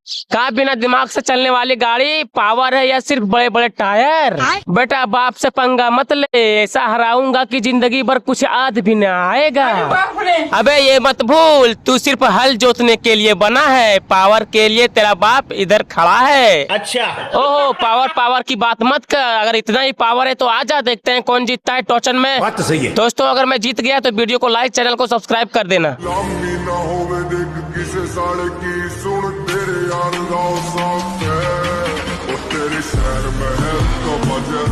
का बिना दिमाग से चलने वाली गाड़ी पावर है या सिर्फ बड़े बड़े टायर? बेटा बाप से पंगा मत ले, ऐसा हराऊंगा कि जिंदगी भर कुछ याद भी न आएगा। अबे ये मत भूल, तू सिर्फ हल जोतने के लिए बना है, पावर के लिए तेरा बाप इधर खड़ा है। अच्छा। ओहो पावर पावर की बात मत कर, अगर इतना ही पावर है तो आजा देखते हैं कौन जीतता है टोचन में। बात तो सही है। दोस्तों अगर मैं जीत गया तो वीडियो को लाइक, चैनल को सब्सक्राइब कर देना। सुन तेरे यार गाँव साफ है, और तेरे शहर में है तो बजे